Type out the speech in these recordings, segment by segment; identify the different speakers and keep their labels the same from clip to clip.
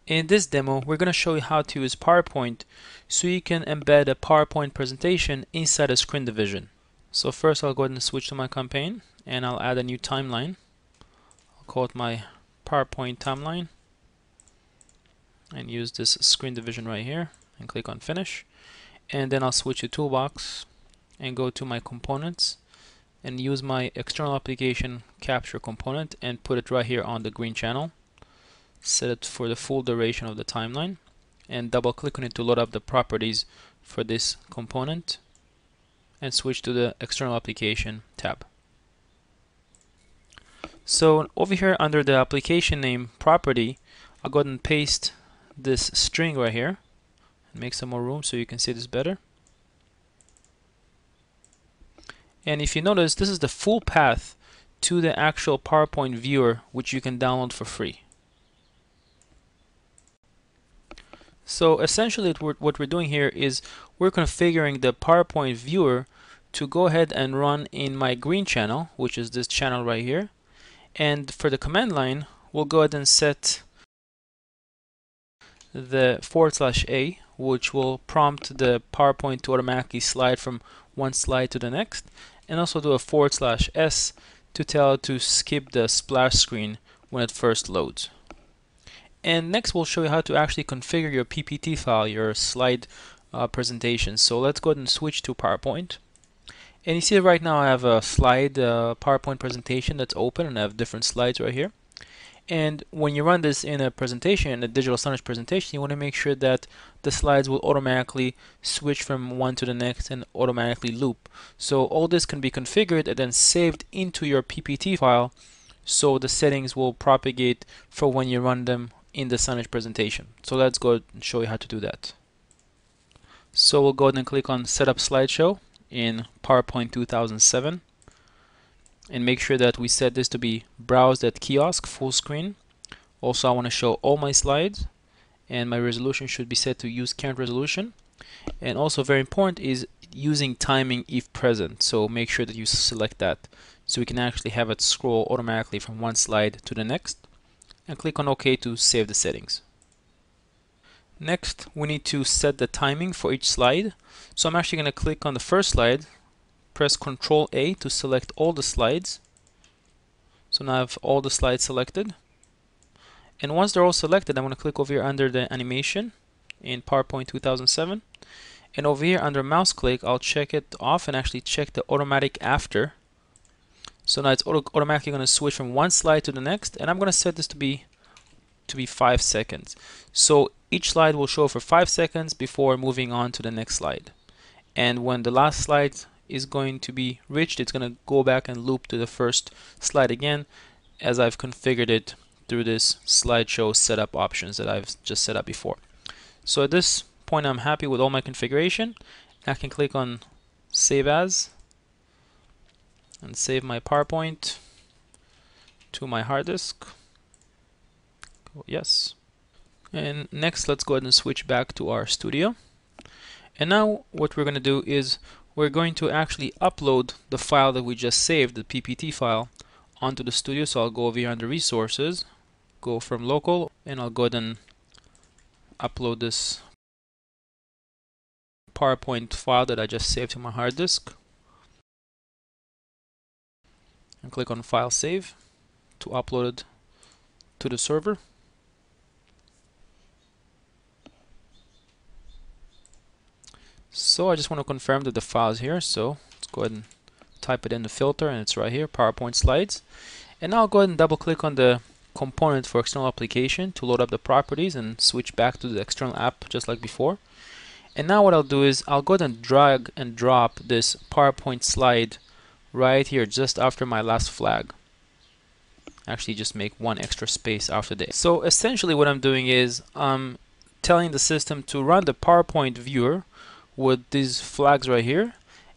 Speaker 1: In this demo, we're going to show you how to use PowerPoint so you can embed a PowerPoint presentation inside a screen division. So first I'll go ahead and switch to my campaign and I'll add a new timeline. I'll call it my PowerPoint timeline and use this screen division right here and click on finish. And then I'll switch to toolbox and go to my components and use my external application capture component and put it right here on the green channel. Set it for the full duration of the timeline and double click on it to load up the properties for this component and switch to the external application tab. So over here under the application name property, I'll go ahead and paste this string right here and make some more room so you can see this better. And if you notice, this is the full path to the actual PowerPoint viewer, which you can download for free. So essentially what we're doing here is we're configuring the PowerPoint viewer to go ahead and run in my green channel, which is this channel right here. And for the command line, we'll go ahead and set the /A, which will prompt the PowerPoint to automatically slide from one slide to the next, and also do a /S to tell it to skip the splash screen when it first loads. And next we'll show you how to actually configure your PPT file, your slide presentation. So let's go ahead and switch to PowerPoint. And you see right now I have a slide PowerPoint presentation that's open and I have different slides right here. And when you run this in a presentation, in a Digital Signage presentation, you want to make sure that the slides will automatically switch from one to the next and automatically loop. So all this can be configured and then saved into your PPT file so the settings will propagate for when you run them in the signage presentation. So let's go and show you how to do that. So we'll go ahead and click on Setup Slideshow in PowerPoint 2007 and make sure that we set this to be Browsed at Kiosk Full Screen. Also I want to show all my slides and my resolution should be set to use current resolution. And also very important is using timing if present, so make sure that you select that so we can actually have it scroll automatically from one slide to the next. And click on OK to save the settings. Next, we need to set the timing for each slide. So I'm actually going to click on the first slide, press Ctrl A to select all the slides. So now I have all the slides selected. And once they're all selected, I'm going to click over here under the animation in PowerPoint 2007. And over here under mouse click, I'll check it off and actually check the automatic after. So now it's automatically going to switch from one slide to the next, and I'm going to set this to be 5 seconds. So each slide will show for 5 seconds before moving on to the next slide. And when the last slide is going to be reached, it's going to go back and loop to the first slide again, as I've configured it through this slideshow setup options that I've just set up before. So at this point, I'm happy with all my configuration. I can click on Save As and save my PowerPoint to my hard disk. Yes. And next, let's go ahead and switch back to our studio. And now what we're going to do is we're going to actually upload the file that we just saved, the PPT file, onto the studio. So I'll go over here under Resources, go from Local, and I'll go ahead and upload this PowerPoint file that I just saved to my hard disk. And click on File Save to upload it to the server. So I just want to confirm that the file is here, so let's go ahead and type it in the filter, and it's right here, PowerPoint Slides. And now I'll go ahead and double click on the component for external application to load up the properties and switch back to the external app just like before. And now what I'll do is I'll go ahead and drag and drop this PowerPoint slide right here just after my last flag. Actually just make one extra space after this. So essentially what I'm doing is I'm telling the system to run the PowerPoint viewer with these flags right here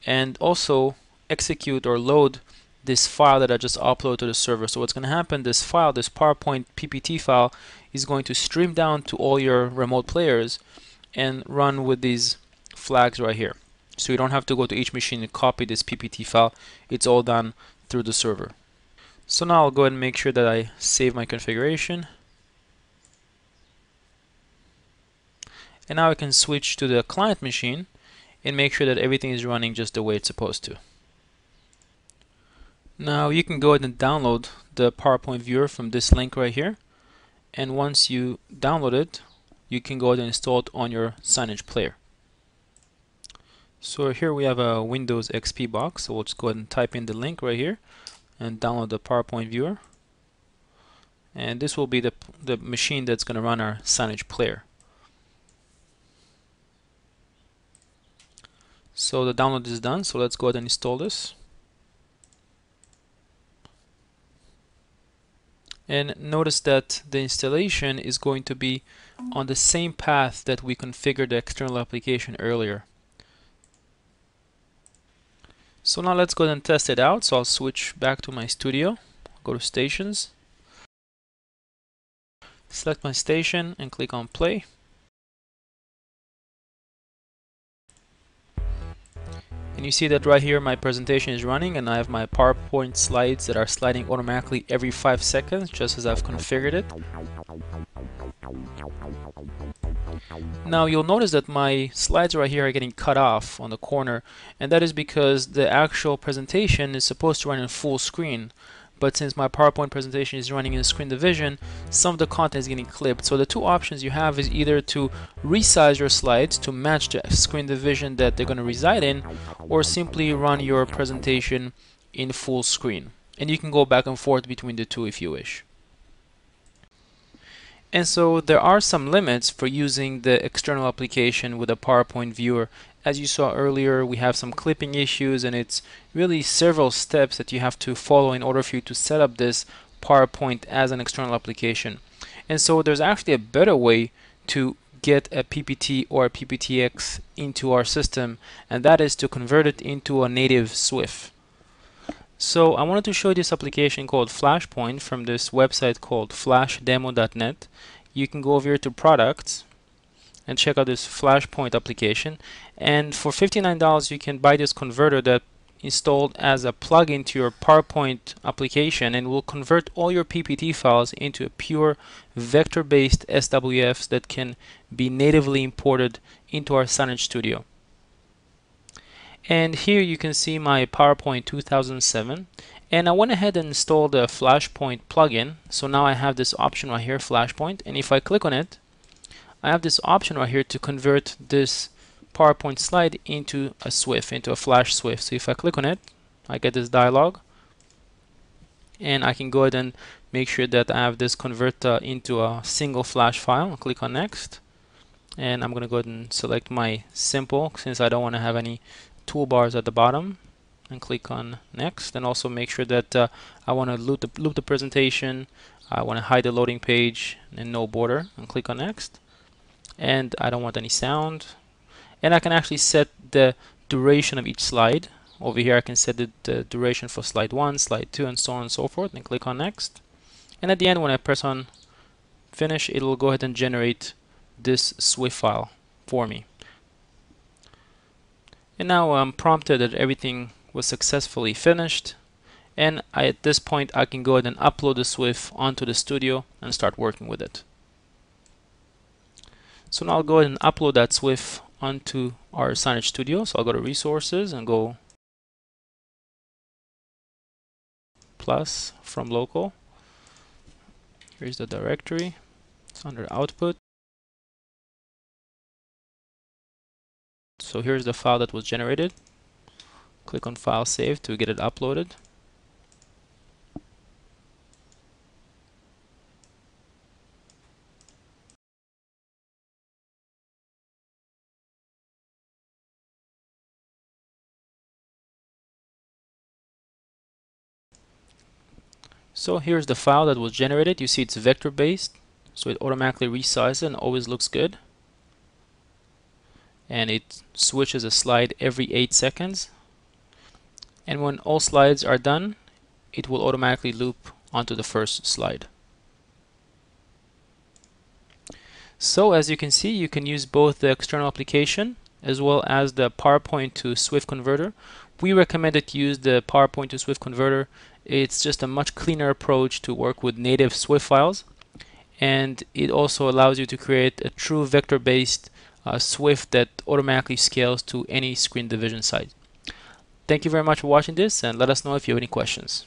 Speaker 1: and also execute or load this file that I just uploaded to the server. So what's going to happen, this file, this PowerPoint PPT file, is going to stream down to all your remote players and run with these flags right here. So you don't have to go to each machine and copy this PPT file. It's all done through the server. So now I'll go ahead and make sure that I save my configuration. And now I can switch to the client machine and make sure that everything is running just the way it's supposed to. Now you can go ahead and download the PowerPoint viewer from this link right here, and once you download it, you can go ahead and install it on your Signage player. So here we have a Windows XP box, so we'll just go ahead and type in the link right here and download the PowerPoint viewer, and this will be the machine that's going to run our Signage player. So the download is done, so let's go ahead and install this. And notice that the installation is going to be on the same path that we configured the external application earlier. So now let's go ahead and test it out. So I'll switch back to my studio, go to stations, select my station and click on play. And you see that right here my presentation is running and I have my PowerPoint slides that are sliding automatically every 5 seconds, just as I've configured it. Now you'll notice that my slides right here are getting cut off on the corner, and that is because the actual presentation is supposed to run in full screen. But since my PowerPoint presentation is running in screen division, some of the content is getting clipped. So the two options you have is either to resize your slides to match the screen division that they're going to reside in, or simply run your presentation in full screen. And you can go back and forth between the two if you wish. And so there are some limits for using the external application with a PowerPoint viewer. As you saw earlier, we have some clipping issues, and it's really several steps that you have to follow in order for you to set up this PowerPoint as an external application. And so there's actually a better way to get a PPT or a PPTX into our system, and that is to convert it into a native SWF. So I wanted to show you this application called Flashpoint from this website called flashdemo.net. You can go over here to products and check out this Flashpoint application, and for $59 you can buy this converter that installed as a plugin to your PowerPoint application, and will convert all your PPT files into a pure vector-based SWFs that can be natively imported into our Signage Studio. And here you can see my PowerPoint 2007, and I went ahead and installed the Flashpoint plugin. So now I have this option right here, Flashpoint, and if I click on it, I have this option right here to convert this PowerPoint slide into a SWF, into a Flash SWF. So if I click on it, I get this dialog, and I can go ahead and make sure that I have this convert into a single Flash file. I'll click on next, and I'm going to go ahead and select my simple, since I don't want to have any toolbars at the bottom, and click on next, and also make sure that I want to loop the presentation. I want to hide the loading page and no border, and click on next. And I don't want any sound, and I can actually set the duration of each slide. Over here I can set the duration for slide 1, slide 2, and so on and so forth, and click on next. And at the end, when I press on finish, it will go ahead and generate this SWF file for me. And now I'm prompted that everything was successfully finished, and at this point I can go ahead and upload the SWF onto the studio and start working with it. So now I'll go ahead and upload that SWF onto our Signage Studio. So I'll go to resources and go plus from local. Here's the directory. It's under output. So here's the file that was generated. Click on file save to get it uploaded. So here's the file that was generated. You see it's vector based, so it automatically resizes and always looks good. And it switches a slide every 8 seconds. And when all slides are done, it will automatically loop onto the first slide. So as you can see, you can use both the external application as well as the PowerPoint to SWF converter. We recommend that you use the PowerPoint to SWF converter. It's just a much cleaner approach to work with native SWF files, and it also allows you to create a true vector-based Swift that automatically scales to any screen division size. Thank you very much for watching this, and let us know if you have any questions.